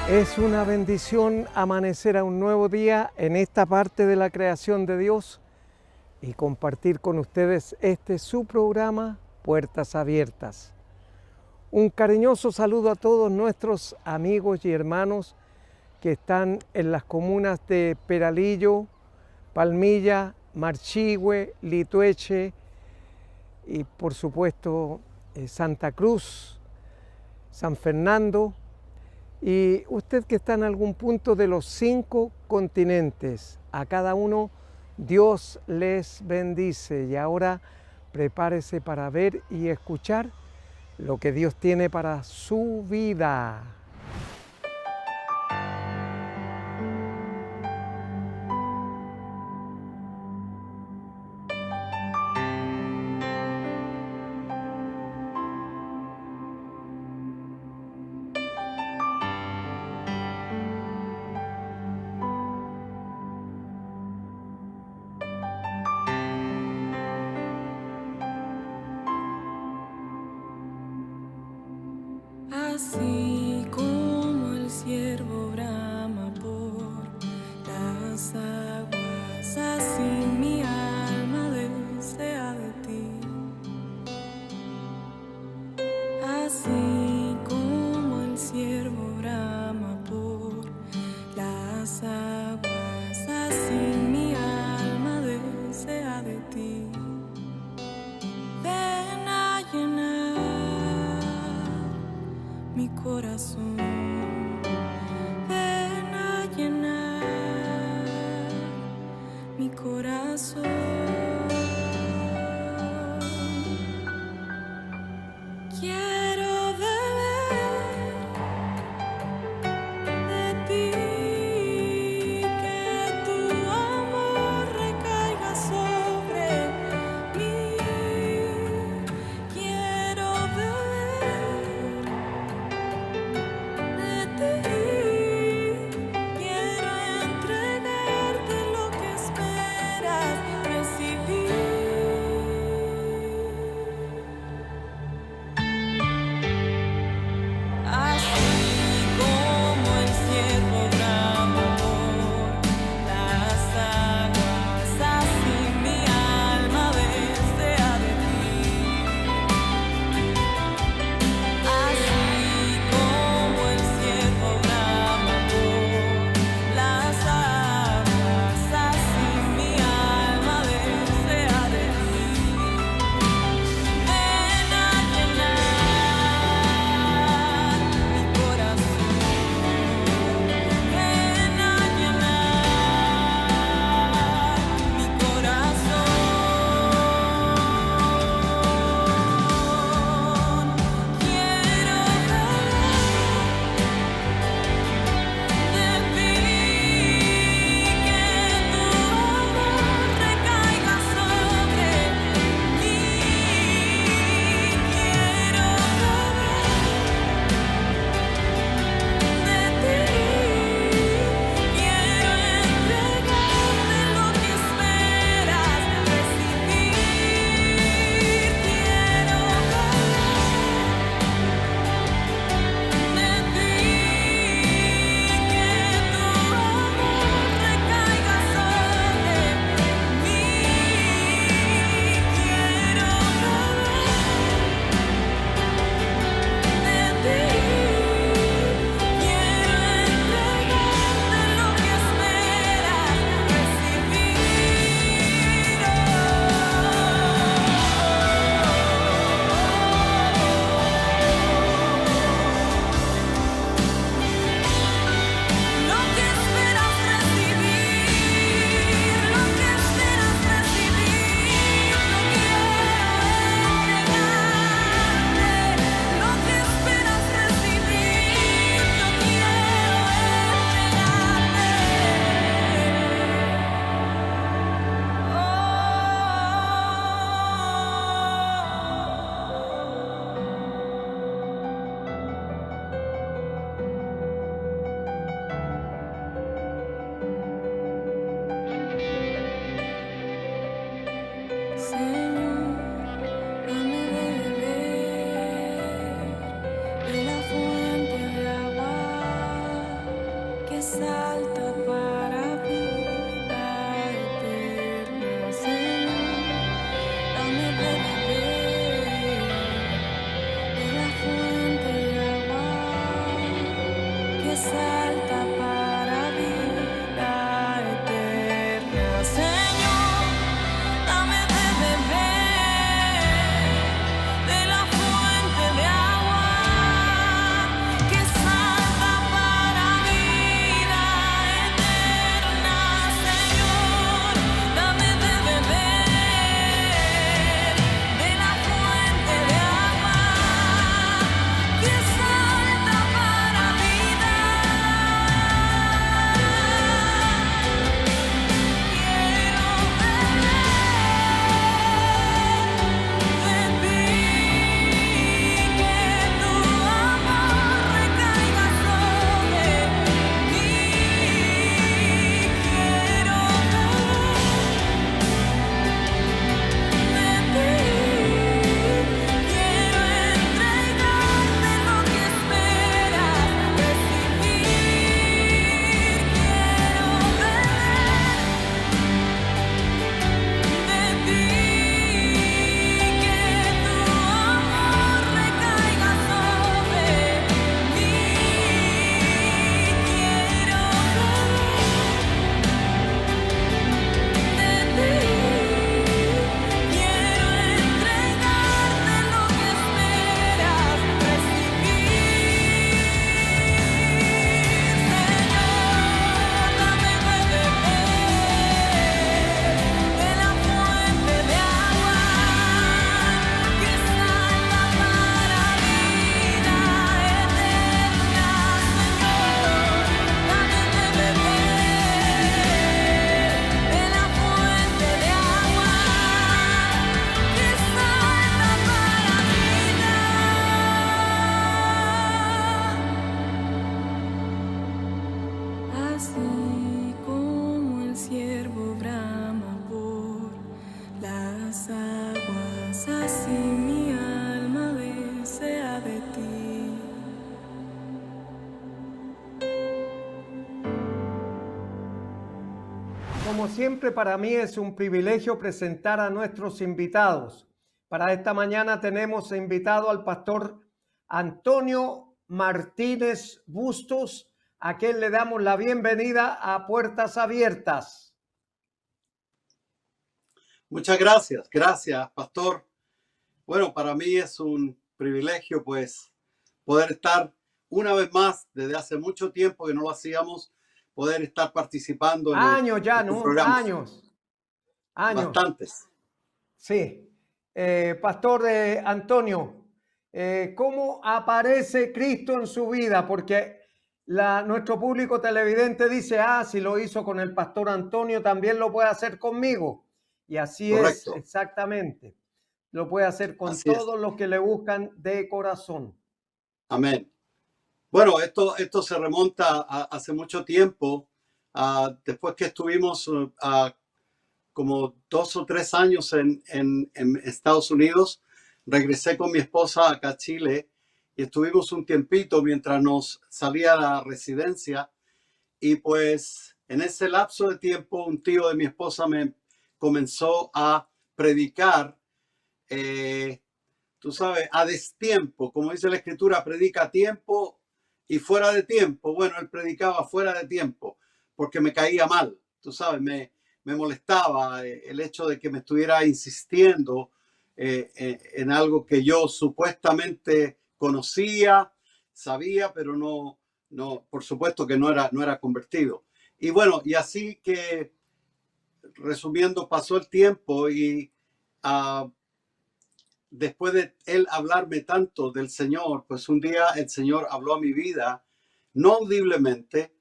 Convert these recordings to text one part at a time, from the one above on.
Es una bendición amanecer a un nuevo día en esta parte de la creación de Dios y compartir con ustedes su programa Puertas Abiertas. Un cariñoso saludo a todos nuestros amigos y hermanos que están en las comunas de Peralillo, Palmilla, Marchihue, Litueche y por supuesto Santa Cruz, San Fernando. Y usted que está en algún punto de los 5 continentes, a cada uno Dios les bendice. Y ahora prepárese para ver y escuchar lo que Dios tiene para su vida. Así como el ciervo brama por las aguas, así mi alma desea de ti. Así como el ciervo brama por las aguas, así mi alma desea de ti. Ven a llenar mi corazón, ven a llenar mi corazón. Quiero beber de ti, que tu amor recaiga sobre mí. Quiero beber como siempre, para mí es un privilegio presentar a nuestros invitados. Para esta mañana tenemos invitado al pastor Antonio Martínez Bustos, a quien le damos la bienvenida a Puertas Abiertas. Muchas gracias, pastor. Bueno, para mí es un privilegio pues poder estar una vez más, desde hace mucho tiempo que no lo hacíamos, poder estar participando en Años ya, estos ¿no? programas. Años. Bastantes. Sí. Pastor Antonio, ¿cómo aparece Cristo en su vida? Porque nuestro público televidente dice, si lo hizo con el pastor Antonio, también lo puede hacer conmigo. Y así Correcto. es, exactamente. Lo puede hacer con Así es. todos los que le buscan de corazón. Amén. Bueno, esto se remonta a hace mucho tiempo, después que estuvimos como 2 o 3 años en Estados Unidos. Regresé con mi esposa acá a Chile y estuvimos un tiempito mientras nos salía la residencia. Y pues en ese lapso de tiempo un tío de mi esposa me comenzó a predicar, tú sabes, a destiempo. Como dice la escritura, predica a tiempo y fuera de tiempo. Bueno, él predicaba fuera de tiempo porque me caía mal. Tú sabes, me molestaba el hecho de que me estuviera insistiendo en algo que yo supuestamente conocía, sabía, pero no, por supuesto que no era convertido. Y bueno, y así que, resumiendo, pasó el tiempo y después de él hablarme tanto del Señor, pues un día el Señor habló a mi vida, no audiblemente,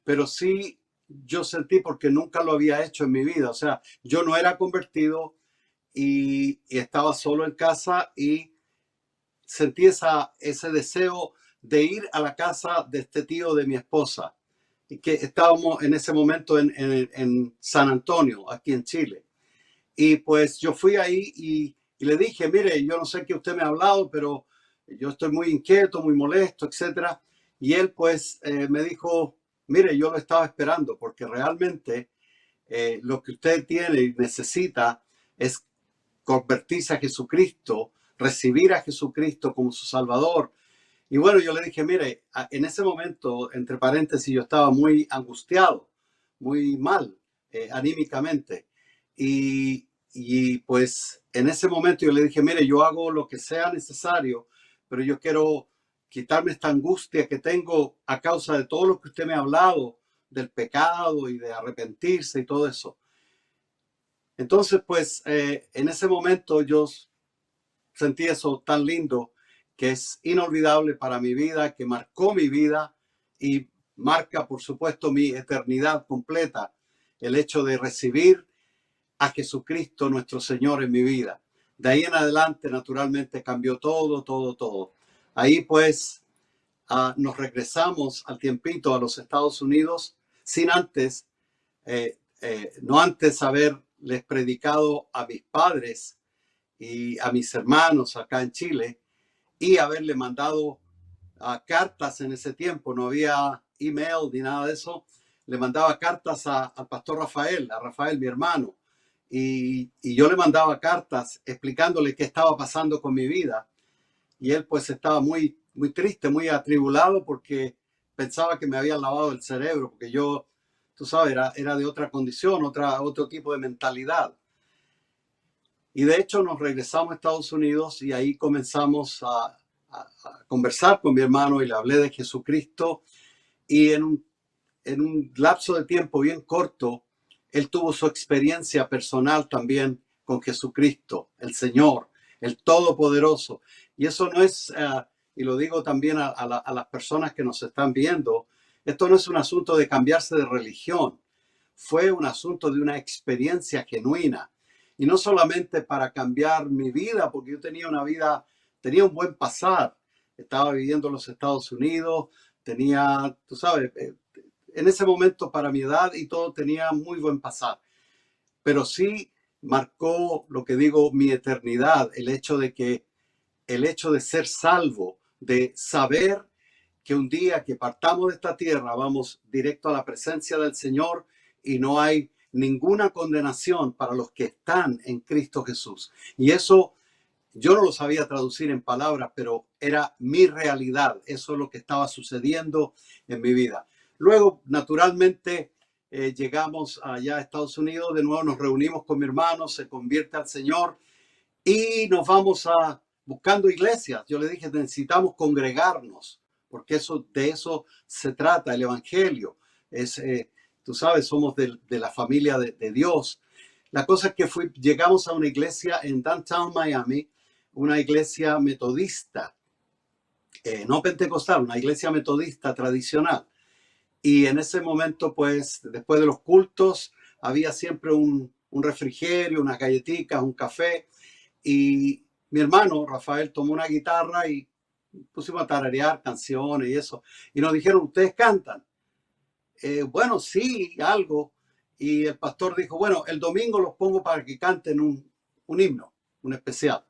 pero sí yo sentí, porque nunca lo había hecho en mi vida. O sea, yo no era convertido y estaba solo en casa y sentí ese deseo de ir a la casa de este tío de mi esposa, y que estábamos en ese momento en San Antonio, aquí en Chile. Y pues yo fui ahí y le dije, mire, yo no sé qué usted me ha hablado, pero yo estoy muy inquieto, muy molesto, etcétera. Y él pues me dijo, mire, yo lo estaba esperando porque realmente lo que usted tiene y necesita es convertirse a Jesucristo, recibir a Jesucristo como su Salvador. Y bueno, yo le dije, mire, en ese momento, entre paréntesis, yo estaba muy angustiado, muy mal anímicamente. Y pues en ese momento yo le dije, mire, yo hago lo que sea necesario, pero yo quiero quitarme esta angustia que tengo a causa de todo lo que usted me ha hablado, del pecado y de arrepentirse y todo eso. Entonces, pues en ese momento yo sentí eso tan lindo, que es inolvidable para mi vida, que marcó mi vida y marca, por supuesto, mi eternidad completa, el hecho de recibir a Jesucristo nuestro Señor en mi vida. De ahí en adelante, naturalmente, cambió todo. Ahí pues nos regresamos al tiempito a los Estados Unidos sin antes, no antes haberles predicado a mis padres y a mis hermanos acá en Chile y haberle mandado cartas en ese tiempo. No había email ni nada de eso. Le mandaba cartas al pastor Rafael, a Rafael, mi hermano. Y yo le mandaba cartas explicándole qué estaba pasando con mi vida. Y él pues estaba muy, muy triste, muy atribulado porque pensaba que me habían lavado el cerebro, porque yo, tú sabes, era de otra condición, otro tipo de mentalidad. Y de hecho nos regresamos a Estados Unidos y ahí comenzamos a conversar con mi hermano y le hablé de Jesucristo. Y en un lapso de tiempo bien corto, él tuvo su experiencia personal también con Jesucristo, el Señor, el Todopoderoso. Y eso no es, y lo digo también a las personas que nos están viendo, esto no es un asunto de cambiarse de religión. Fue un asunto de una experiencia genuina. Y no solamente para cambiar mi vida, porque yo tenía un buen pasar. Estaba viviendo en los Estados Unidos, tenía, tú sabes, en ese momento para mi edad y todo tenía muy buen pasar. Pero sí marcó, lo que digo, mi eternidad, el hecho de ser salvo, de saber que un día que partamos de esta tierra vamos directo a la presencia del Señor y no hay ninguna condenación para los que están en Cristo Jesús. Y eso yo no lo sabía traducir en palabras, pero era mi realidad. Eso es lo que estaba sucediendo en mi vida. Luego, naturalmente, llegamos allá a Estados Unidos. De nuevo nos reunimos con mi hermano, se convierte al Señor y nos vamos buscando iglesias. Yo le dije, necesitamos congregarnos, porque de eso se trata el Evangelio. Tú sabes, somos de la familia de Dios. La cosa es que llegamos a una iglesia en Downtown Miami, una iglesia metodista, no pentecostal, una iglesia metodista tradicional. Y en ese momento, pues, después de los cultos, había siempre un refrigerio, unas galletitas, un café. Y mi hermano, Rafael, tomó una guitarra y pusimos a tararear canciones y eso. Y nos dijeron, ¿ustedes cantan? Bueno, sí, algo. Y el pastor dijo, bueno, el domingo los pongo para que canten un himno, un especial.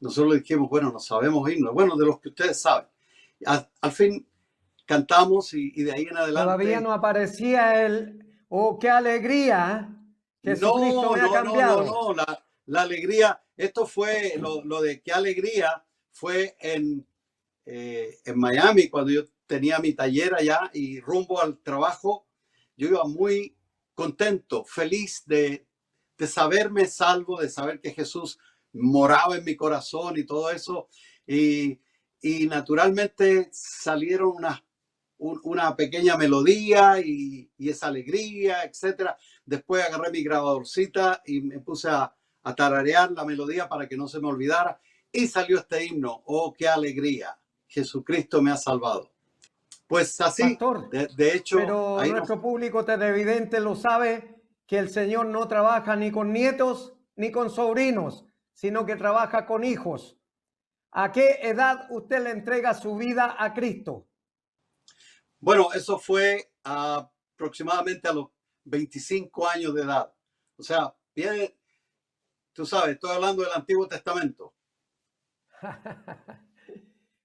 Nosotros le dijimos, bueno, no sabemos himnos. Bueno, de los que ustedes saben. Al fin cantamos y de ahí en adelante. Todavía no aparecía qué alegría. Jesucristo me ha cambiado. No. La alegría, esto fue, lo de qué alegría fue en Miami, cuando yo tenía mi taller allá y rumbo al trabajo. Yo iba muy contento, feliz de saberme salvo, de saber que Jesús moraba en mi corazón y todo eso. Y naturalmente salieron una pequeña melodía y esa alegría, etcétera. Después agarré mi grabadorcita y me puse a tararear la melodía para que no se me olvidara. Y salió este himno, oh, qué alegría, Jesucristo me ha salvado. Pues así, Pastor, de hecho... Pero nuestro público televidente lo sabe, que el Señor no trabaja ni con nietos ni con sobrinos, sino que trabaja con hijos. ¿A qué edad usted le entrega su vida a Cristo? Bueno, eso fue aproximadamente a los 25 años de edad. O sea, bien, tú sabes, estoy hablando del Antiguo Testamento.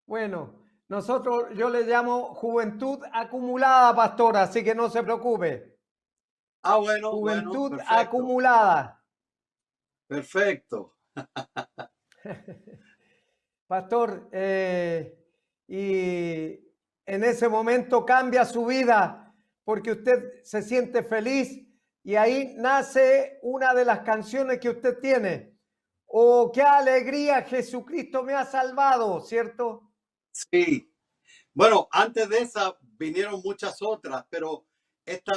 Bueno, yo le llamo juventud acumulada, pastor, así que no se preocupe. Bueno. Juventud Perfecto. acumulada. Perfecto. Pastor, y en ese momento cambia su vida porque usted se siente feliz y ahí nace una de las canciones que usted tiene. Oh, qué alegría, Jesucristo me ha salvado, ¿cierto? Sí. Bueno, antes de esa vinieron muchas otras, pero esta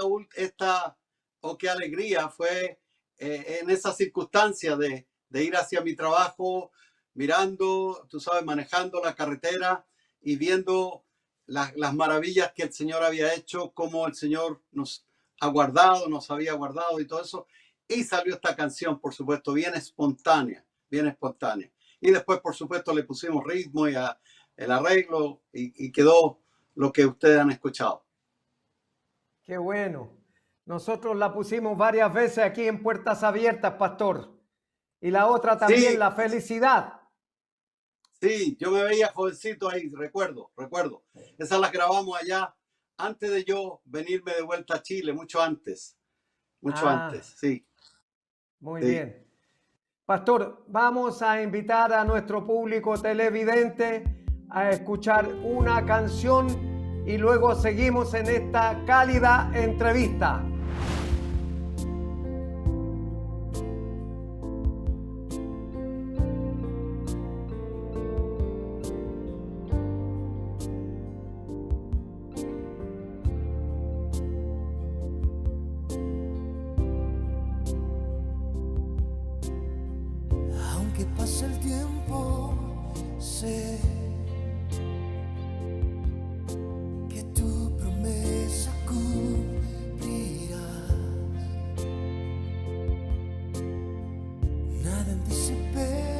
oh, qué alegría fue en esa circunstancia de ir hacia mi trabajo, mirando, tú sabes, manejando la carretera y viendo las maravillas que el Señor había hecho, cómo el Señor nos ha guardado, nos había guardado y todo eso. Y salió esta canción, por supuesto, bien espontánea. Y después, por supuesto, le pusimos ritmo y el arreglo y quedó lo que ustedes han escuchado. Qué bueno. Nosotros la pusimos varias veces aquí en Puertas Abiertas, pastor. Y la otra también, Sí. La felicidad. Sí, yo me veía jovencito ahí, recuerdo. Esas las grabamos allá antes de yo venirme de vuelta a Chile, mucho antes, sí. Muy Sí. bien. Pastor, vamos a invitar a nuestro público televidente a escuchar una canción y luego seguimos en esta cálida entrevista. Aunque pase el tiempo, sé que tu promesa cumplirás. Nada en ti se perderá.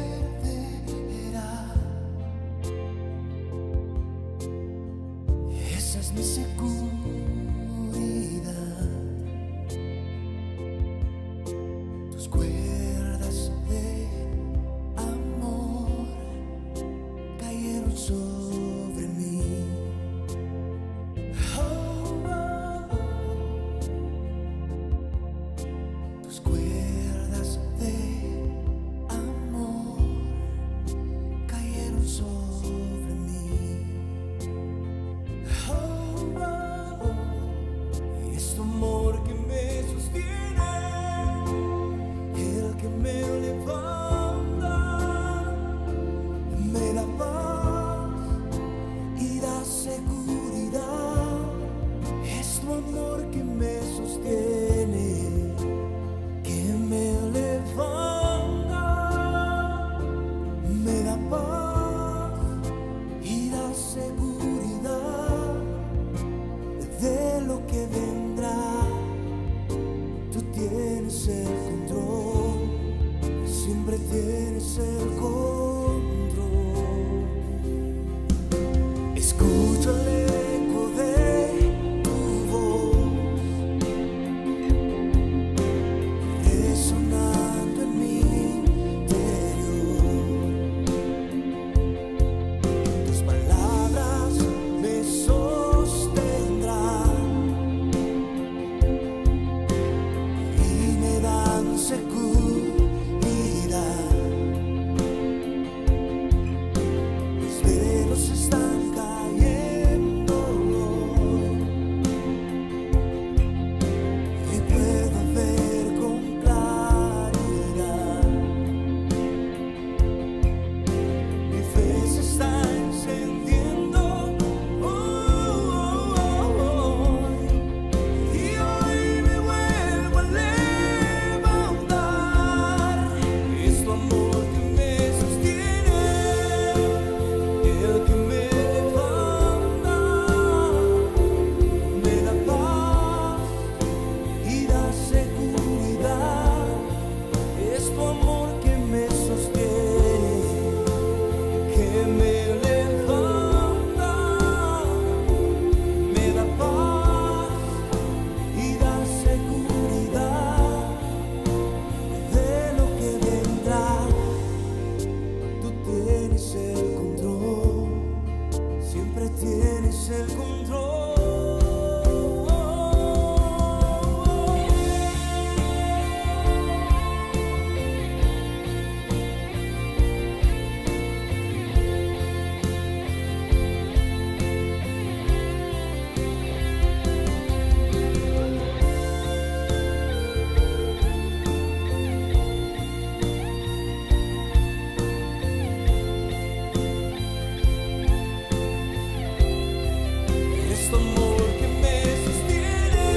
Esa es mi seguridad. Tus cuerdas de amor cayeron sobre mí. Oh, oh, oh. Es tu amor que me sostiene,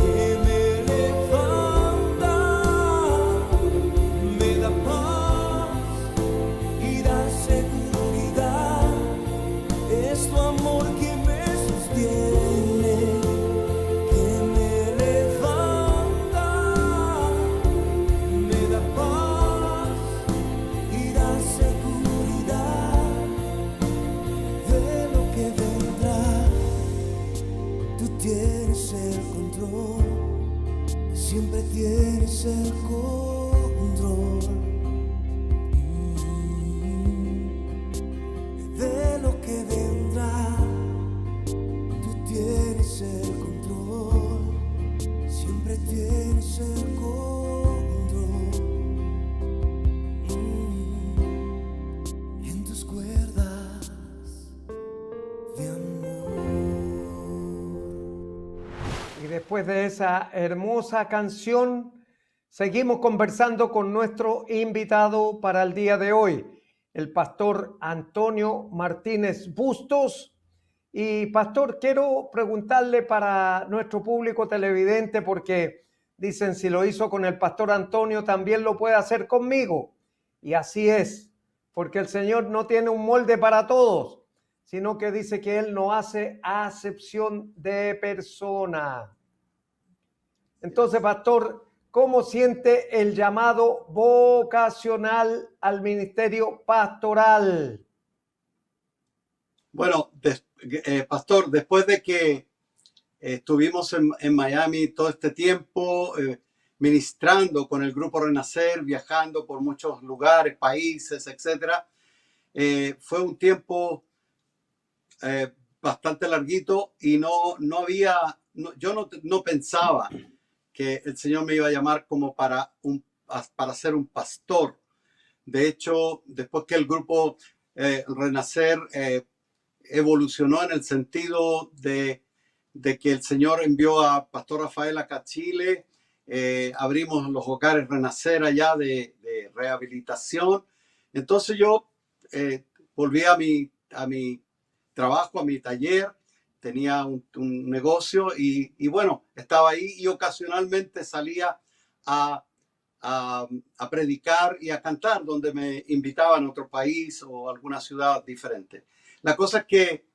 que me levanta, me da paz y da seguridad. Es tu amor que me sostiene, que me levanta, me da paz y da seguridad de lo que vendrá. Tú tienes el control, siempre tienes el control de lo que vendrá. Tú tienes el control, siempre tienes el control. En tus cuerdas de amor. Y después de esa hermosa canción, seguimos conversando con nuestro invitado para el día de hoy, el pastor Antonio Martínez Bustos. Y pastor, quiero preguntarle para nuestro público televidente, porque dicen, si lo hizo con el pastor Antonio, también lo puede hacer conmigo. Y así es, porque el Señor no tiene un molde para todos, sino que dice que Él no hace acepción de persona. Entonces, pastor, ¿cómo siente el llamado vocacional al ministerio pastoral? Bueno, pastor, después de que estuvimos en Miami todo este tiempo, ministrando con el Grupo Renacer, viajando por muchos lugares, países, etcétera, fue un tiempo bastante larguito y yo no pensaba que el Señor me iba a llamar como para ser un pastor. De hecho, después que el Grupo Renacer evolucionó en el sentido de que el Señor envió a Pastor Rafael acá a Chile, abrimos los hogares Renacer allá de rehabilitación. Entonces yo volví a mi trabajo, a mi taller, tenía un negocio y bueno, estaba ahí y ocasionalmente salía a predicar y a cantar donde me invitaban a otro país o alguna ciudad diferente. La cosa es que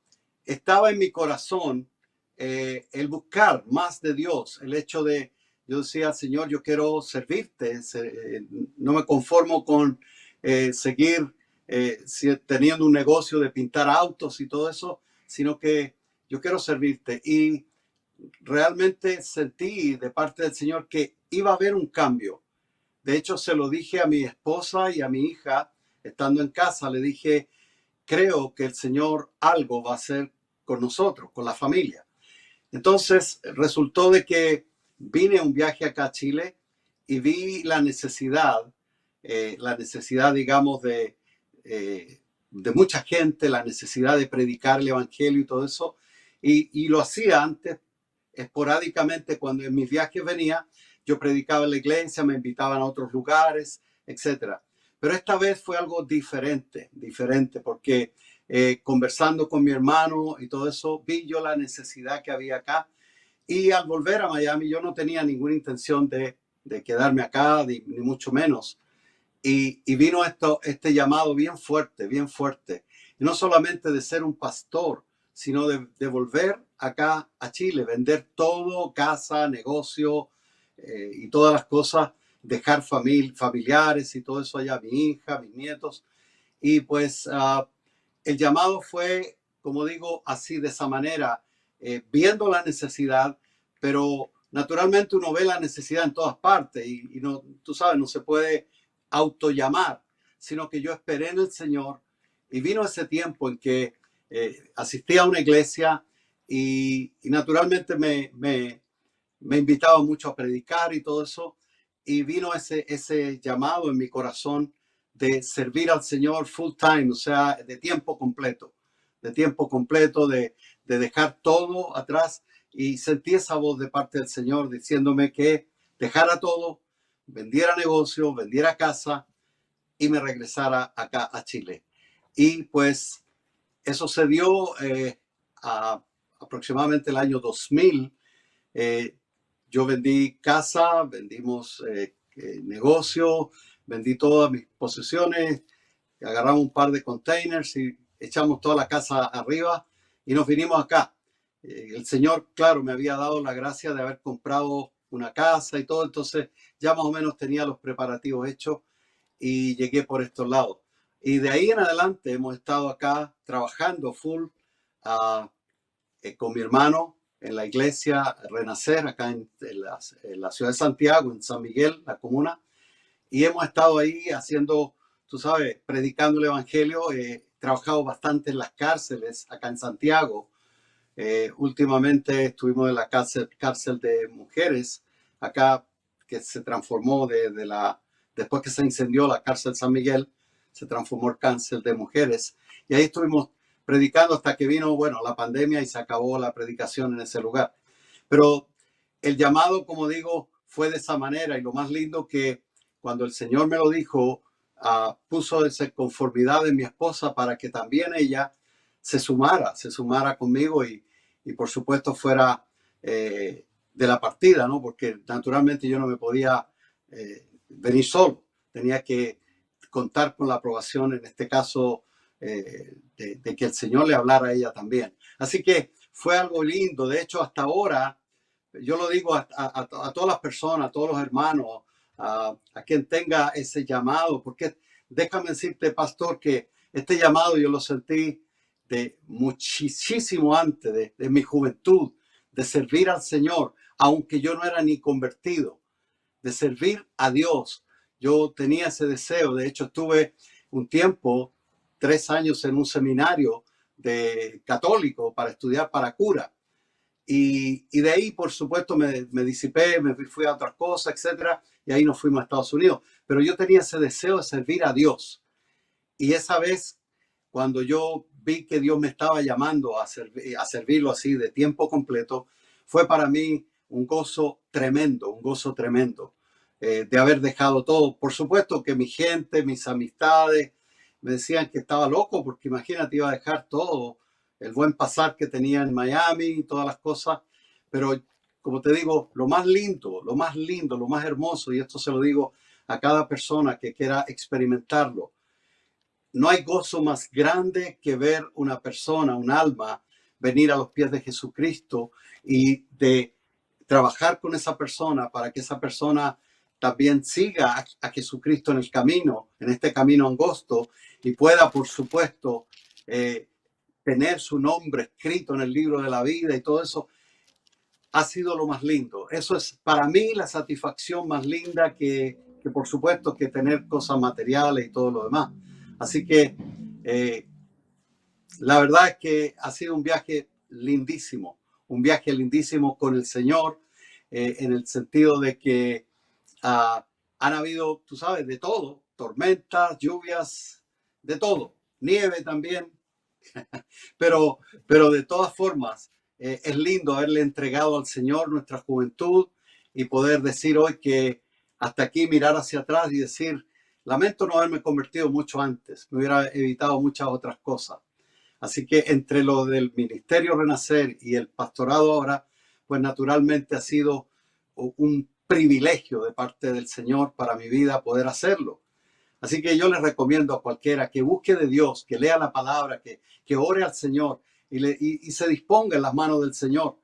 estaba en mi corazón el buscar más de Dios, el hecho de, yo decía, Señor, yo quiero servirte, no me conformo con seguir teniendo un negocio de pintar autos y todo eso, sino que yo quiero servirte. Y realmente sentí de parte del Señor que iba a haber un cambio. De hecho, se lo dije a mi esposa y a mi hija, estando en casa, le dije, creo que el Señor algo va a hacer con nosotros, con la familia. Entonces, resultó de que vine a un viaje acá a Chile y vi la necesidad, digamos, de mucha gente, la necesidad de predicar el evangelio y todo eso. Y lo hacía antes, esporádicamente, cuando en mis viajes venía, yo predicaba en la iglesia, me invitaban a otros lugares, etcétera. Pero esta vez fue algo diferente, porque conversando con mi hermano y todo eso, vi yo la necesidad que había acá. Y al volver a Miami, yo no tenía ninguna intención de quedarme acá, ni mucho menos. Y vino este llamado bien fuerte. Y no solamente de ser un pastor, sino de volver acá a Chile, vender todo, casa, negocio y todas las cosas, dejar familiares y todo eso allá, mi hija, mis nietos. Y pues el llamado fue, como digo, así, de esa manera, viendo la necesidad, pero naturalmente uno ve la necesidad en todas partes y no, tú sabes, no se puede autollamar, sino que yo esperé en el Señor y vino ese tiempo en que asistí a una iglesia y naturalmente me invitaba mucho a predicar y todo eso, y vino ese llamado en mi corazón de servir al Señor full time, o sea, de tiempo completo, de dejar todo atrás, y sentí esa voz de parte del Señor diciéndome que dejara todo, vendiera negocio, vendiera casa y me regresara acá a Chile. Y pues eso se dio aproximadamente el año 2000, yo vendí casa, vendimos negocio, vendí todas mis posesiones, agarramos un par de containers y echamos toda la casa arriba y nos vinimos acá. El Señor, claro, me había dado la gracia de haber comprado una casa y todo, entonces ya más o menos tenía los preparativos hechos y llegué por estos lados. Y de ahí en adelante hemos estado acá trabajando full con mi hermano en la iglesia Renacer, acá en la ciudad de Santiago, en San Miguel, la comuna. Y hemos estado ahí haciendo, tú sabes, predicando el evangelio. He trabajado bastante en las cárceles acá en Santiago. Últimamente estuvimos en la cárcel de mujeres, acá, que se transformó después que se incendió la cárcel San Miguel, se transformó en cárcel de mujeres. Y ahí estuvimos predicando hasta que vino, bueno, la pandemia y se acabó la predicación en ese lugar. Pero el llamado, como digo, fue de esa manera. Y lo más lindo que cuando el Señor me lo dijo, puso esa conformidad de mi esposa para que también ella se sumara conmigo y por supuesto fuera de la partida, ¿no? Porque naturalmente yo no me podía venir solo. Tenía que contar con la aprobación, en este caso, de que el Señor le hablara a ella también. Así que fue algo lindo. De hecho, hasta ahora, yo lo digo a todas las personas, a todos los hermanos, a quien tenga ese llamado, porque déjame decirte, pastor, que este llamado yo lo sentí de muchísimo antes de mi juventud, de servir al Señor, aunque yo no era ni convertido, de servir a Dios. Yo tenía ese deseo. De hecho, estuve un tiempo, 3 años en un seminario de católico para estudiar para cura. Y de ahí, por supuesto, me disipé, me fui a otras cosas, etcétera, y ahí nos fuimos a Estados Unidos. Pero yo tenía ese deseo de servir a Dios. Y esa vez, cuando yo vi que Dios me estaba llamando a servirlo así de tiempo completo, fue para mí un gozo tremendo, de haber dejado todo. Por supuesto que mi gente, mis amistades, me decían que estaba loco, porque imagínate, iba a dejar todo, el buen pasar que tenía en Miami y todas las cosas. Pero como te digo, lo más lindo, lo más hermoso, y esto se lo digo a cada persona que quiera experimentarlo, no hay gozo más grande que ver una persona, un alma, venir a los pies de Jesucristo y de trabajar con esa persona para que esa persona también siga a Jesucristo en el camino, en este camino angosto, y pueda, por supuesto, tener su nombre escrito en el libro de la vida, y todo eso ha sido lo más lindo. Eso es para mí la satisfacción más linda que por supuesto, que tener cosas materiales y todo lo demás. Así que la verdad es que ha sido un viaje lindísimo con el Señor, en el sentido de que han habido, tú sabes, de todo, tormentas, lluvias, de todo, nieve también, pero de todas formas es lindo haberle entregado al Señor nuestra juventud y poder decir hoy que hasta aquí, mirar hacia atrás y decir, lamento no haberme convertido mucho antes, me hubiera evitado muchas otras cosas. Así que entre lo del Ministerio Renacer y el pastorado ahora, pues naturalmente ha sido un privilegio de parte del Señor para mi vida poder hacerlo. Así que yo les recomiendo a cualquiera que busque de Dios, que lea la palabra, que ore al Señor y se disponga en las manos del Señor.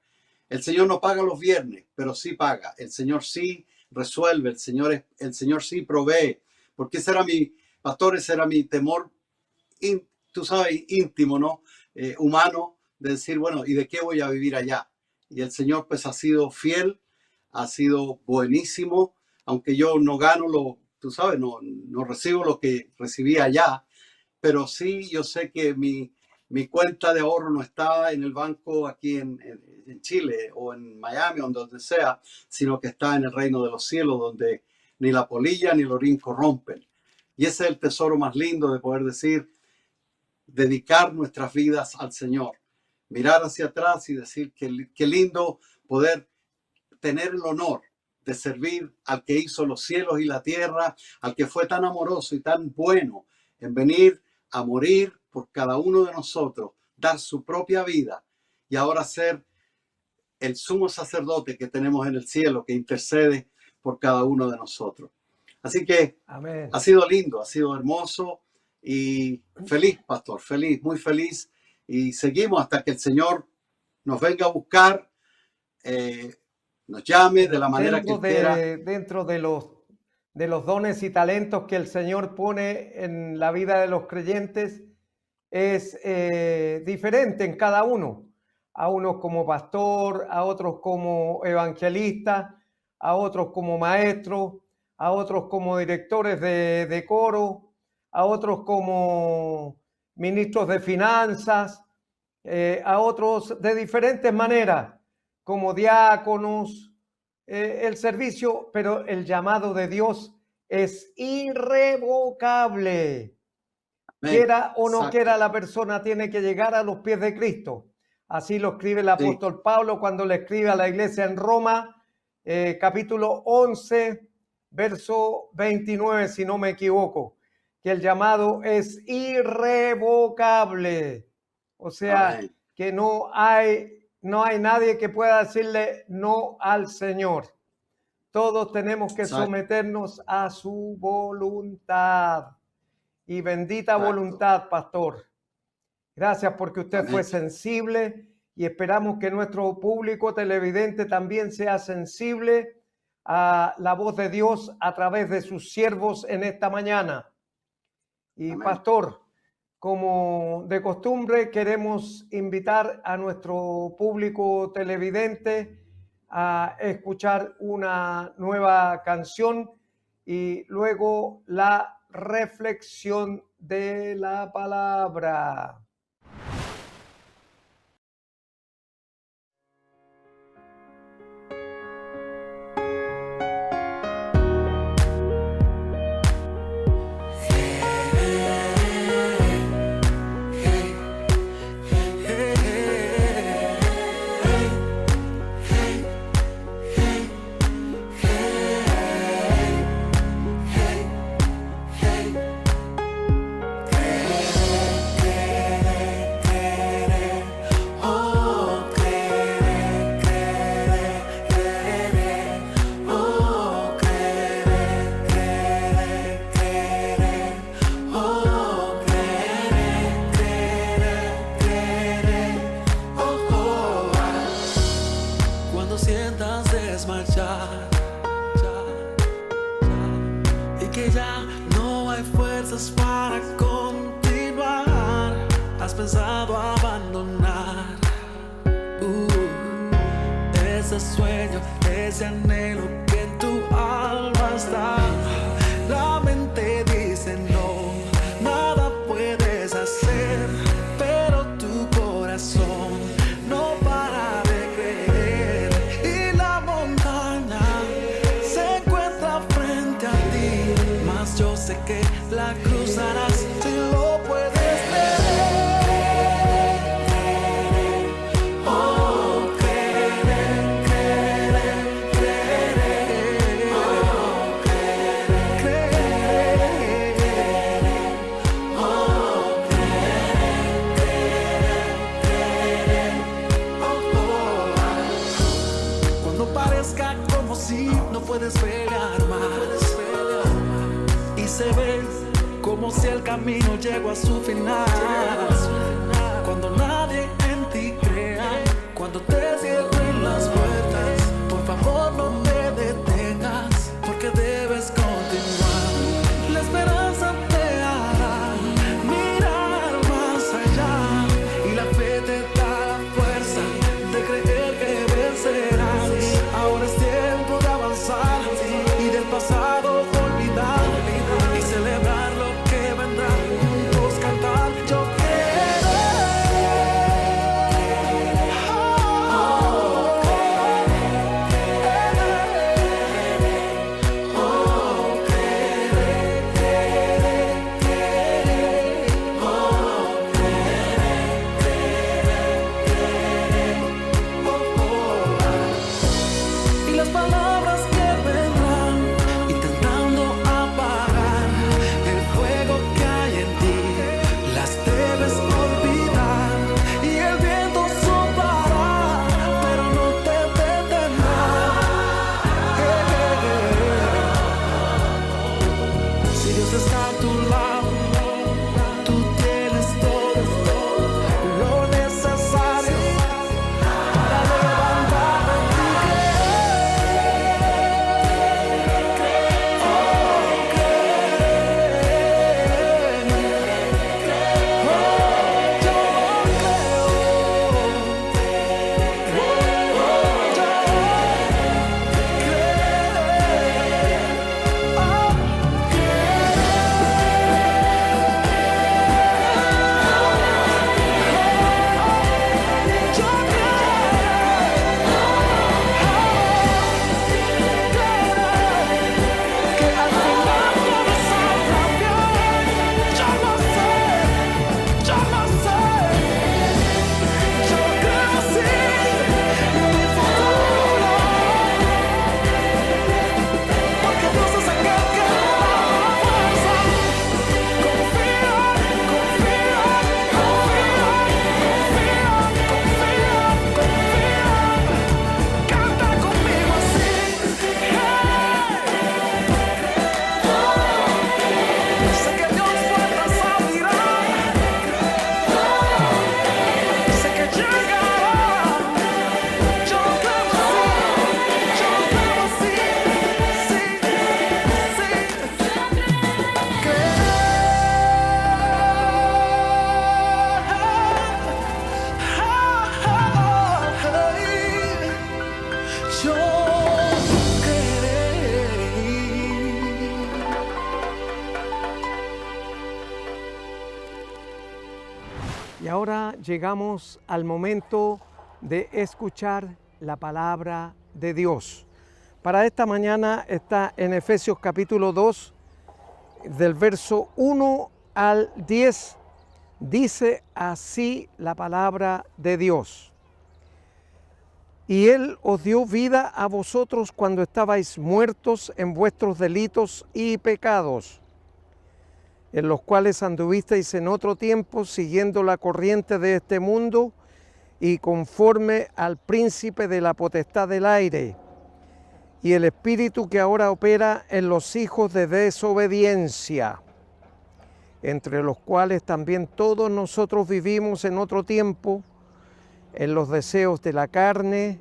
El Señor no paga los viernes, pero sí paga. El Señor sí resuelve, el Señor sí provee. Porque ese era mi temor, tú sabes, íntimo, ¿no? Humano, de decir, bueno, ¿y de qué voy a vivir allá? Y el Señor pues ha sido fiel, ha sido buenísimo, aunque yo no gano tú sabes, no recibo lo que recibí allá, pero sí yo sé que mi cuenta de ahorro no está en el banco aquí en Chile o en Miami o donde sea, sino que está en el reino de los cielos, donde ni la polilla ni el orín corrompen. Y ese es el tesoro más lindo de poder decir, dedicar nuestras vidas al Señor, mirar hacia atrás y decir qué lindo poder tener el honor de servir al que hizo los cielos y la tierra, al que fue tan amoroso y tan bueno en venir a morir por cada uno de nosotros, dar su propia vida y ahora ser el sumo sacerdote que tenemos en el cielo, que intercede por cada uno de nosotros. Así que Amén. ha sido lindo, ha sido hermoso y feliz, pastor, feliz, muy feliz. Y seguimos hasta que el Señor nos venga a buscar, nos llame de la manera que quiera. Dentro de los dones y talentos que el Señor pone en la vida de los creyentes, es diferente en cada uno. A unos como pastor, a otros como evangelista, a otros como maestro, a otros como directores de coro, a otros como ministros de finanzas, a otros de diferentes maneras, como diáconos, el servicio, pero el llamado de Dios es irrevocable. Amén. Quiera o no Exacto. quiera, la persona tiene que llegar a los pies de Cristo. Así lo escribe el Sí. apóstol Pablo cuando le escribe a la iglesia en Roma, capítulo 11, verso 29, si no me equivoco, que el llamado es irrevocable. O sea, Amén. que no hay nadie que pueda decirle no al Señor. Todos tenemos que Exacto. someternos a su voluntad. Y bendita Exacto. voluntad, pastor. Gracias porque usted Amén. fue sensible y esperamos que nuestro público televidente también sea sensible a la voz de Dios a través de sus siervos en esta mañana. Y Amén. pastor, como de costumbre, queremos invitar a nuestro público televidente a escuchar una nueva canción y luego la reflexión de la palabra. Cuando sientas desmayar y que ya no hay fuerzas para continuar, has pensado abandonar ese sueño, ese anhelo que en tu alma está. La mente dice no, nada puedes hacer, pero tu corazón no para de creer. Y la montaña se encuentra frente a ti, mas yo sé que la cruzarás si lo puedes ver. Oh, creer, creer, creer. Oh, creer, creer. Oh, creer, creer. Oh, oh. Cuando parezca como si no puedes pelear más y se ve como si el camino llegó a su final. Cuando nadie en ti crea, cuando te cierren las puertas, por favor no te detengas, porque debes continuar. La esperanza te hará mirar más allá y la fe te da la fuerza de creer que vencerás. Ahora es tiempo de avanzar y del pasado olvidar y celebrar lo que vendrá. Juntos cantar, yo Y ahora llegamos al momento de escuchar la palabra de Dios. Para esta mañana está en Efesios capítulo 2, del verso 1 al 10, dice así la palabra de Dios. Y Él os dio vida a vosotros cuando estabais muertos en vuestros delitos y pecados, en los cuales anduvisteis en otro tiempo, siguiendo la corriente de este mundo y conforme al príncipe de la potestad del aire, y el espíritu que ahora opera en los hijos de desobediencia, entre los cuales también todos nosotros vivimos en otro tiempo, en los deseos de la carne,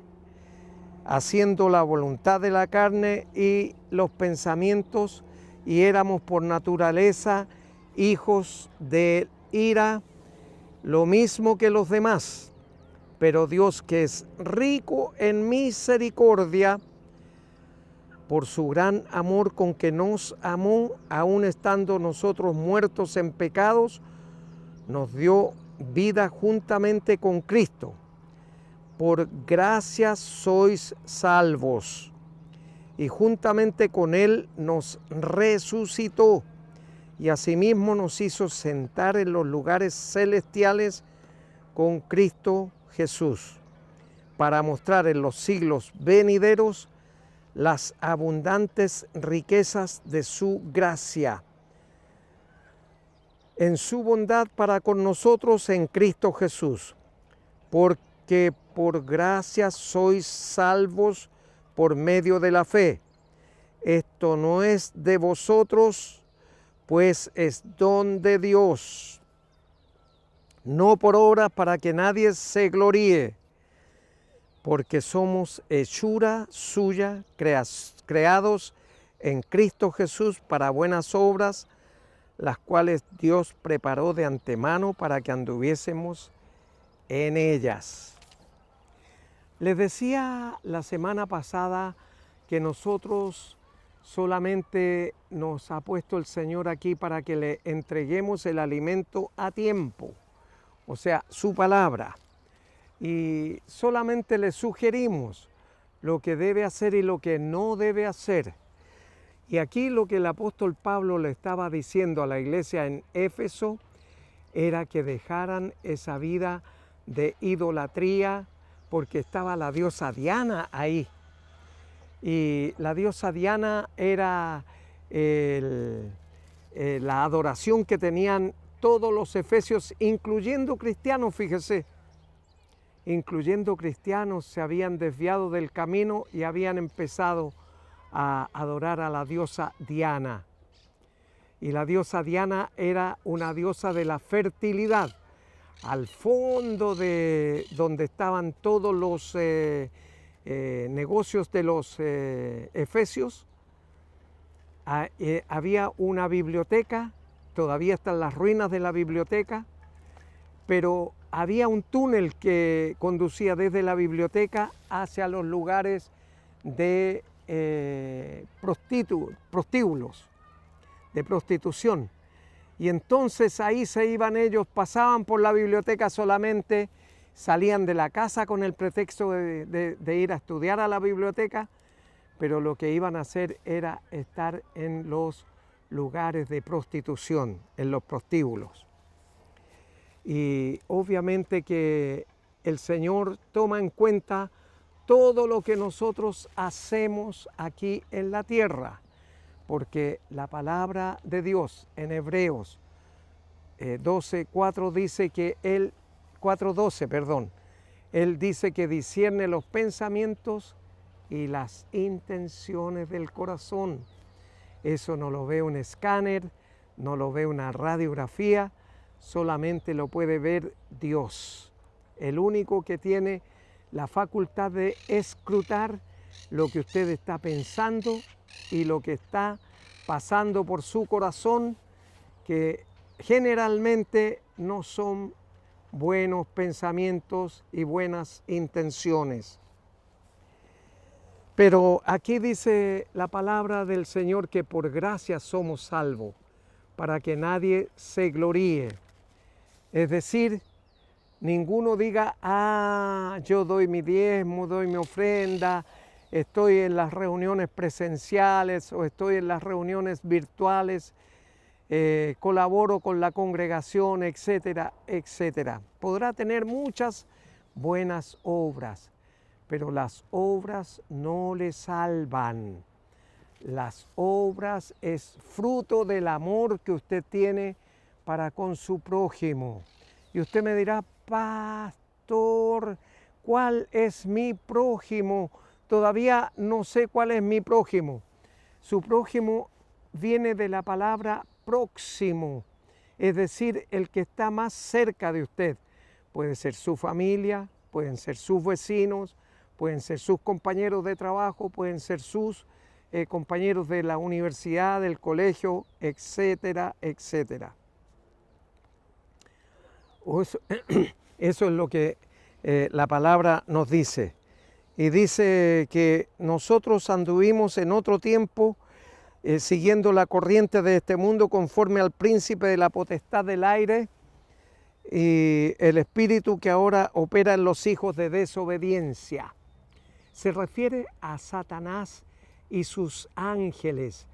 haciendo la voluntad de la carne y los pensamientos, y éramos por naturaleza hijos de ira, lo mismo que los demás. Pero Dios, que es rico en misericordia, por su gran amor con que nos amó, aun estando nosotros muertos en pecados, nos dio vida juntamente con Cristo. Por gracia sois salvos, y juntamente con Él nos resucitó, y asimismo nos hizo sentar en los lugares celestiales con Cristo Jesús, para mostrar en los siglos venideros las abundantes riquezas de su gracia, en su bondad para con nosotros en Cristo Jesús, porque por gracia sois salvos por medio de la fe. Esto no es de vosotros, pues es don de Dios, no por obras para que nadie se gloríe, porque somos hechura suya, creados en Cristo Jesús para buenas obras, las cuales Dios preparó de antemano para que anduviésemos en ellas. Les decía la semana pasada que nosotros solamente nos ha puesto el Señor aquí para que le entreguemos el alimento a tiempo, o sea, su palabra. Y solamente le sugerimos lo que debe hacer y lo que no debe hacer. Y aquí lo que el apóstol Pablo le estaba diciendo a la iglesia en Éfeso era que dejaran esa vida de idolatría, porque estaba la diosa Diana ahí. Y la diosa Diana era la adoración que tenían todos los efesios, incluyendo cristianos, fíjese. Incluyendo cristianos, se habían desviado del camino y habían empezado a adorar a la diosa Diana. Y la diosa Diana era una diosa de la fertilidad. Al fondo de donde estaban todos los negocios de los efesios, había una biblioteca, todavía están las ruinas de la biblioteca, pero había un túnel que conducía desde la biblioteca hacia los lugares de prostíbulos, de prostitución. Y entonces ahí se iban ellos, pasaban por la biblioteca solamente, salían de la casa con el pretexto de ir a estudiar a la biblioteca, pero lo que iban a hacer era estar en los lugares de prostitución, en los prostíbulos. Y obviamente que el Señor toma en cuenta todo lo que nosotros hacemos aquí en la tierra, porque la palabra de Dios en Hebreos 12:4 dice que Él, 4:12, perdón, Él dice que discierne los pensamientos y las intenciones del corazón. Eso no lo ve un escáner, no lo ve una radiografía, solamente lo puede ver Dios, el único que tiene la facultad de escrutar lo que usted está pensando y lo que está pasando por su corazón, que generalmente no son buenos pensamientos y buenas intenciones. Pero aquí dice la palabra del Señor que por gracia somos salvos, para que nadie se gloríe. Es decir, ninguno diga, yo doy mi diezmo, doy mi ofrenda, estoy en las reuniones presenciales o estoy en las reuniones virtuales, colaboro con la congregación, etcétera, etcétera. Podrá tener muchas buenas obras, pero las obras no le salvan. Las obras es fruto del amor que usted tiene para con su prójimo. Y usted me dirá, pastor, ¿cuál es mi prójimo? Todavía no sé cuál es mi prójimo. Su prójimo viene de la palabra próximo, es decir, el que está más cerca de usted. Puede ser su familia, pueden ser sus vecinos, pueden ser sus compañeros de trabajo, pueden ser sus compañeros de la universidad, del colegio, etcétera, etcétera. Eso es lo que la palabra nos dice. Y dice que nosotros anduvimos en otro tiempo siguiendo la corriente de este mundo conforme al príncipe de la potestad del aire y el espíritu que ahora opera en los hijos de desobediencia. Se refiere a Satanás y sus ángeles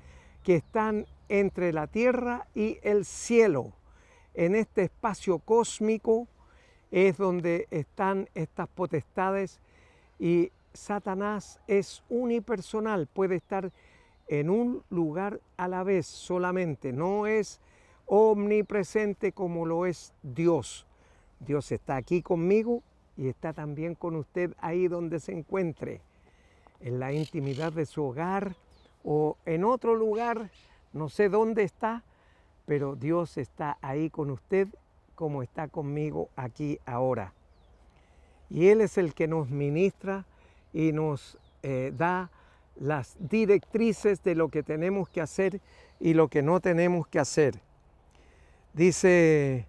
que están entre la tierra y el cielo. En este espacio cósmico es donde están estas potestades y Satanás es unipersonal, puede estar en un lugar a la vez solamente, no es omnipresente como lo es Dios. Dios está aquí conmigo y está también con usted ahí donde se encuentre, en la intimidad de su hogar o en otro lugar, no sé dónde está, pero Dios está ahí con usted como está conmigo aquí ahora. Y Él es el que nos ministra y nos da las directrices de lo que tenemos que hacer y lo que no tenemos que hacer. Dice,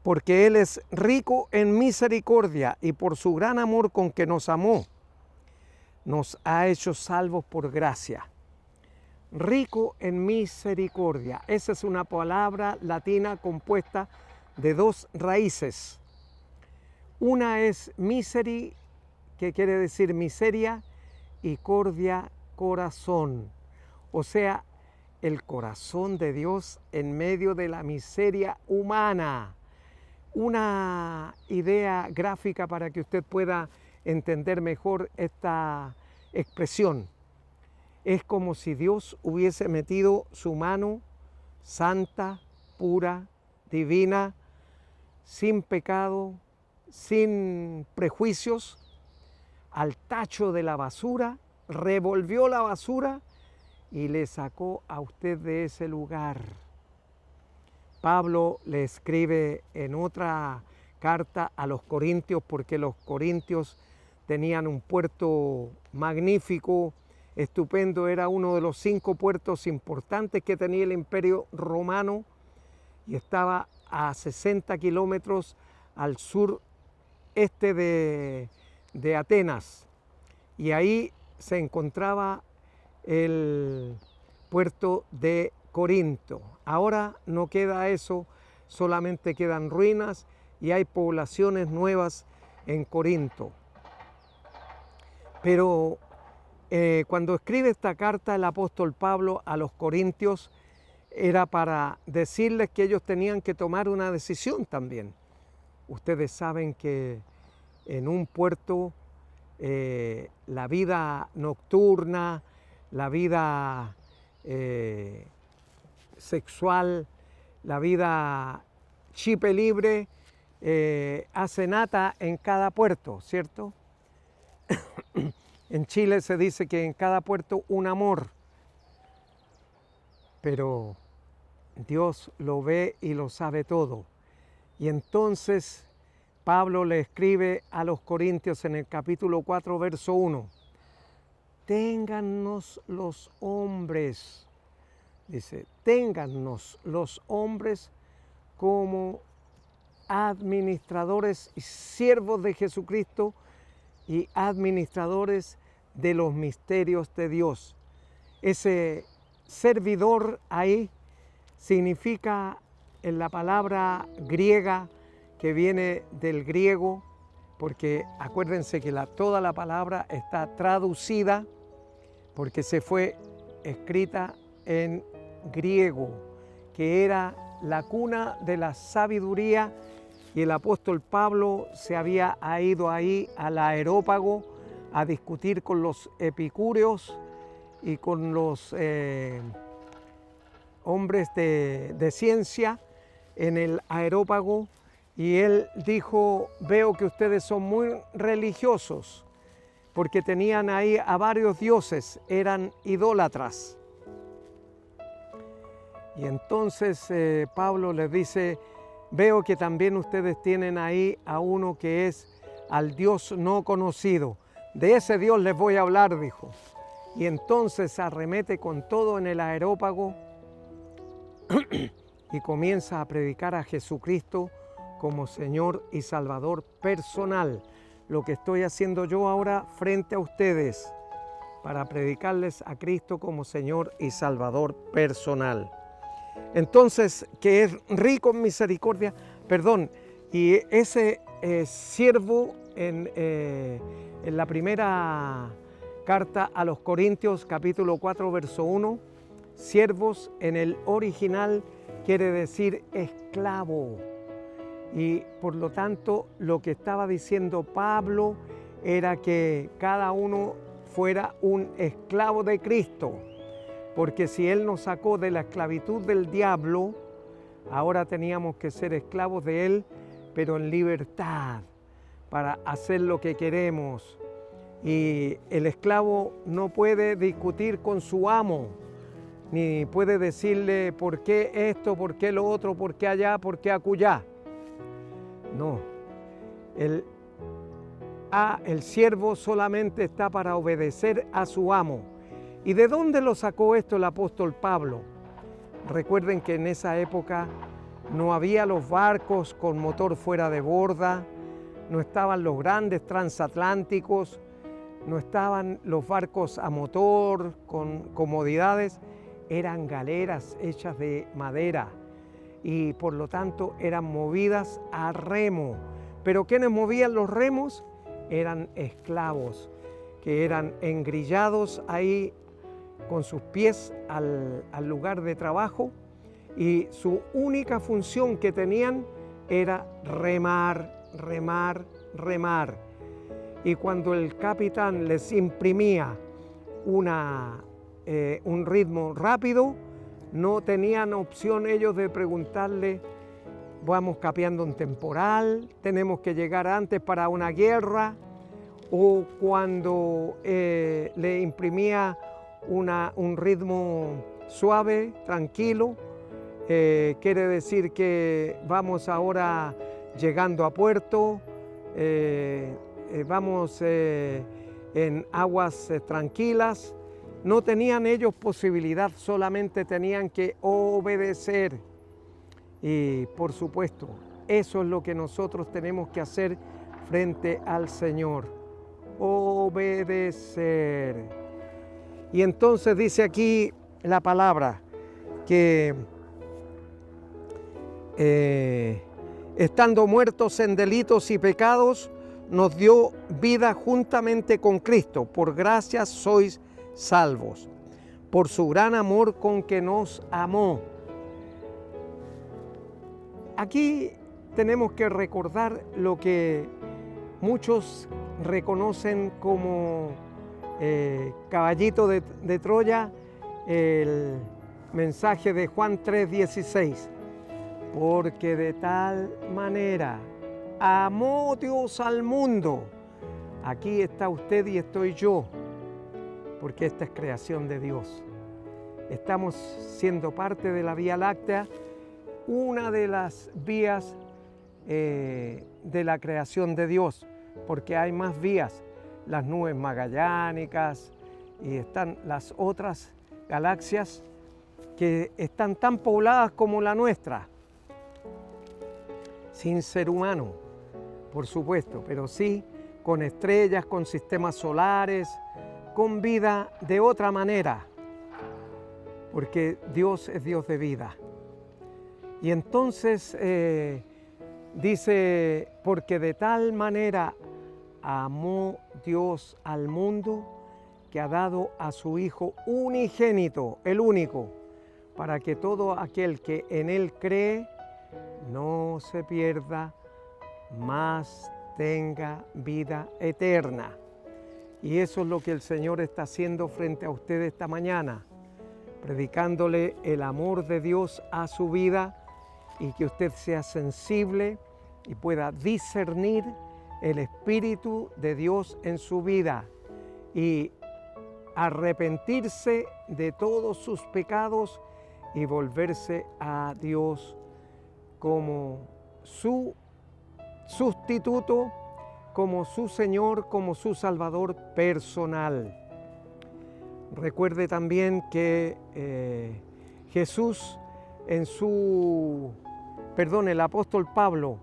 porque Él es rico en misericordia y por su gran amor con que nos amó, nos ha hecho salvos por gracia. Rico en misericordia. Esa es una palabra latina compuesta de dos raíces. Una es miseri, que quiere decir miseria, y cordia, corazón. O sea, el corazón de Dios en medio de la miseria humana. Una idea gráfica para que usted pueda entender mejor esta expresión. Es como si Dios hubiese metido su mano santa, pura, divina, sin pecado, sin prejuicios, al tacho de la basura, revolvió la basura y le sacó a usted de ese lugar. Pablo le escribe en otra carta a los corintios, porque los corintios tenían un puerto magnífico, estupendo, era uno de los 5 puertos importantes que tenía el Imperio Romano y estaba a 60 kilómetros al sureste de Atenas. Y ahí se encontraba el puerto de Corinto. Ahora no queda eso, solamente quedan ruinas y hay poblaciones nuevas en Corinto. Pero cuando escribe esta carta el apóstol Pablo a los corintios, era para decirles que ellos tenían que tomar una decisión también. Ustedes saben que en un puerto la vida nocturna, la vida sexual, la vida chipe libre, hace nata en cada puerto, ¿cierto? En Chile se dice que en cada puerto un amor, pero Dios lo ve y lo sabe todo. Y entonces Pablo le escribe a los corintios en el capítulo 4, verso 1. Téngannos los hombres, dice, téngannos los hombres como administradores y siervos de Jesucristo y administradores de los misterios de Dios. Ese servidor ahí significa en la palabra griega que viene del griego, porque acuérdense que toda la palabra está traducida porque se fue escrita en griego, que era la cuna de la sabiduría, y el apóstol Pablo se había ido ahí al Areópago a discutir con los epicúreos y con los hombres de ciencia en el Areópago, y él dijo: veo que ustedes son muy religiosos, porque tenían ahí a varios dioses, eran idólatras. Y entonces Pablo les dice: veo que también ustedes tienen ahí a uno que es al Dios no conocido. De ese Dios les voy a hablar, dijo. Y entonces arremete con todo en el Areópago y comienza a predicar a Jesucristo como Señor y Salvador personal. Lo que estoy haciendo yo ahora frente a ustedes, para predicarles a Cristo como Señor y Salvador personal. Entonces, que es rico en misericordia, y ese siervo en la primera carta a los Corintios, capítulo 4, verso 1, siervos en el original quiere decir esclavo. Y por lo tanto, lo que estaba diciendo Pablo era que cada uno fuera un esclavo de Cristo. Porque si Él nos sacó de la esclavitud del diablo, ahora teníamos que ser esclavos de Él, pero en libertad, para hacer lo que queremos. Y el esclavo no puede discutir con su amo, ni puede decirle por qué esto, por qué lo otro, por qué allá, por qué acullá. No, el siervo solamente está para obedecer a su amo. ¿Y de dónde lo sacó esto el apóstol Pablo? Recuerden que en esa época no había los barcos con motor fuera de borda, no estaban los grandes transatlánticos, no estaban los barcos a motor con comodidades, eran galeras hechas de madera y por lo tanto eran movidas a remo. Pero ¿quiénes movían los remos? Eran esclavos que eran engrillados ahí con sus pies al lugar de trabajo, y su única función que tenían era remar, remar, remar. Y cuando el capitán les imprimía un ritmo rápido, no tenían opción ellos de preguntarle: vamos capeando un temporal, tenemos que llegar antes para una guerra, o cuando le imprimía un ritmo suave, tranquilo, quiere decir que vamos ahora llegando a puerto, vamos en aguas tranquilas. No tenían ellos posibilidad, solamente tenían que obedecer. Y por supuesto, eso es lo que nosotros tenemos que hacer frente al Señor: obedecer. Y entonces dice aquí la palabra que estando muertos en delitos y pecados, nos dio vida juntamente con Cristo. Por gracia sois salvos, por su gran amor con que nos amó. Aquí tenemos que recordar lo que muchos reconocen como caballito de Troya, el mensaje de Juan 3:16. Porque de tal manera amó Dios al mundo. Aquí está usted y estoy yo, porque esta es creación de Dios. Estamos siendo parte de la Vía Láctea, una de las vías de la creación de Dios, porque hay más vías, las nubes magallánicas, y están las otras galaxias que están tan pobladas como la nuestra, sin ser humano, por supuesto, pero sí con estrellas, con sistemas solares, con vida de otra manera, porque Dios es Dios de vida. Y entonces Dice, porque de tal manera amó Dios al mundo que ha dado a su Hijo unigénito, el único, para que todo aquel que en Él cree no se pierda, mas tenga vida eterna. Y eso es lo que el Señor está haciendo frente a usted esta mañana, predicándole el amor de Dios a su vida y que usted sea sensible y pueda discernir el Espíritu de Dios en su vida y arrepentirse de todos sus pecados y volverse a Dios como su sustituto, como su Señor, como su Salvador personal. Recuerde también que Jesús el apóstol Pablo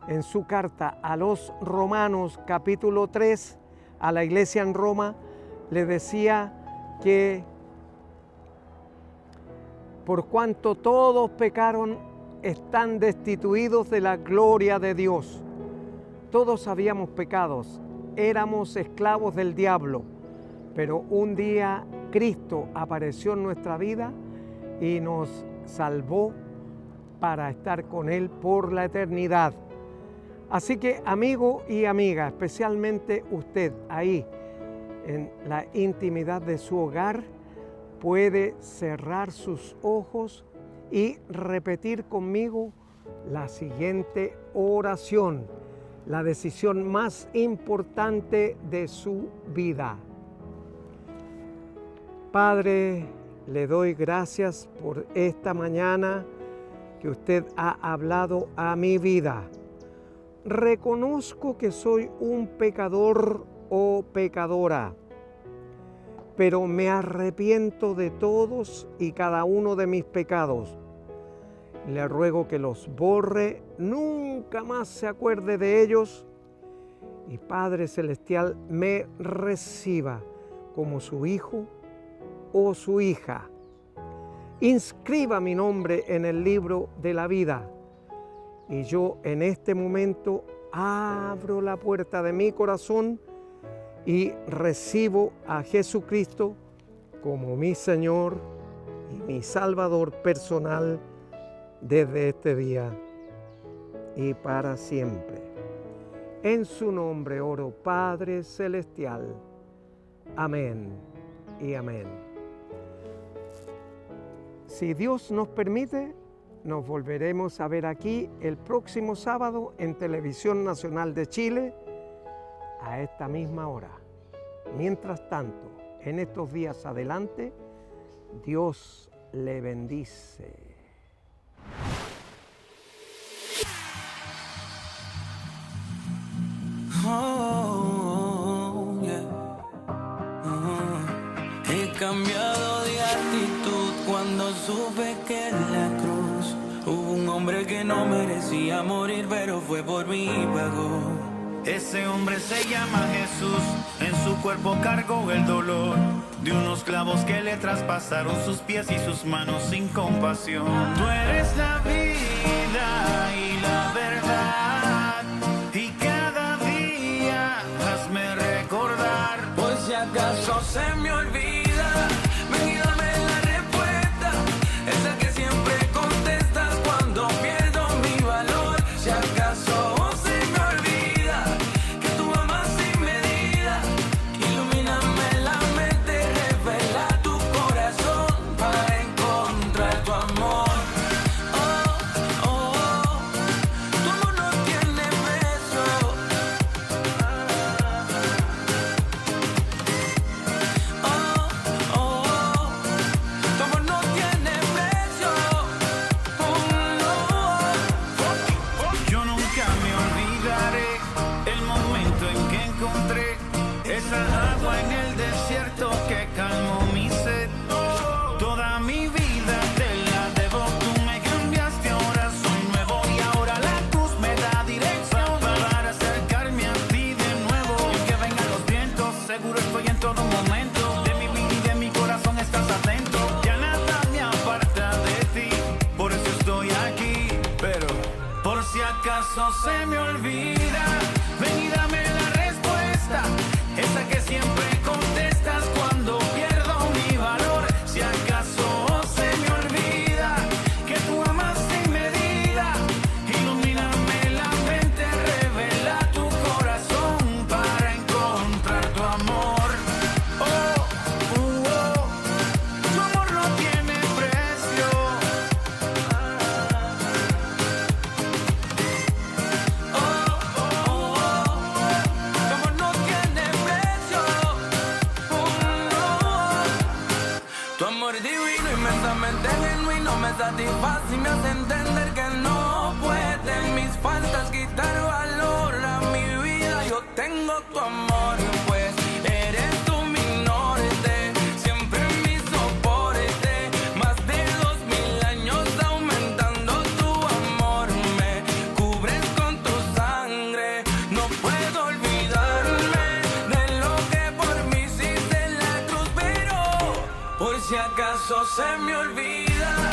en su carta a los Romanos capítulo 3 a la iglesia en Roma le decía que por cuanto todos pecaron están destituidos de la gloria de Dios. Todos habíamos pecados, éramos esclavos del diablo, pero un día Cristo apareció en nuestra vida y nos salvó para estar con Él por la eternidad. Así que, amigo y amiga, especialmente usted ahí en la intimidad de su hogar, puede cerrar sus ojos y repetir conmigo la siguiente oración, la decisión más importante de su vida. Padre, le doy gracias por esta mañana que usted ha hablado a mi vida. Reconozco que soy un pecador o pecadora, pero me arrepiento de todos y cada uno de mis pecados. Le ruego que los borre, nunca más se acuerde de ellos, y Padre Celestial me reciba como su hijo o su hija. Inscriba mi nombre en el libro de la vida, y yo en este momento abro la puerta de mi corazón y recibo a Jesucristo como mi Señor y mi Salvador personal desde este día y para siempre. En su nombre oro, Padre Celestial. Amén y amén. Si Dios nos permite, nos volveremos a ver aquí el próximo sábado en Televisión Nacional de Chile a esta misma hora. Mientras tanto, en estos días adelante, Dios le bendice. Oh, yeah. He cambiado de actitud cuando supe que en la cruz hubo un hombre que no merecía morir, pero fue por mí y pagó. Ese hombre se llama Jesús, en su cuerpo cargó el dolor de unos clavos que le traspasaron sus pies y sus manos sin compasión. Tú eres la vida y la verdad, y cada día hazme recordar. Por si acaso se me olvida, ven y dame la respuesta, esa que siempre contestas cuando pierdo mi valor. Si acaso oh, acaso se me olvida, ven y dame la respuesta, esa que siempre contestas cuando pierdo mi valor. Si acaso se me olvida que tú amas sin medida, ilumíname la mente, revela tu corazón para encontrar tu amor. Tu amor no tiene precio. Tu amor no tiene precio. Tu amor divino, inmensamente genuino, me satisface y me hace entender que no pueden mis faltas quitar valor a mi vida. Yo tengo tu amor, pues eres tú mi norte, siempre mi soporte. Más de 2000 años aumentando tu amor, me cubres con tu sangre. No puedo olvidarme de lo que por mí hiciste en la cruz, pero por si acaso se me olvida,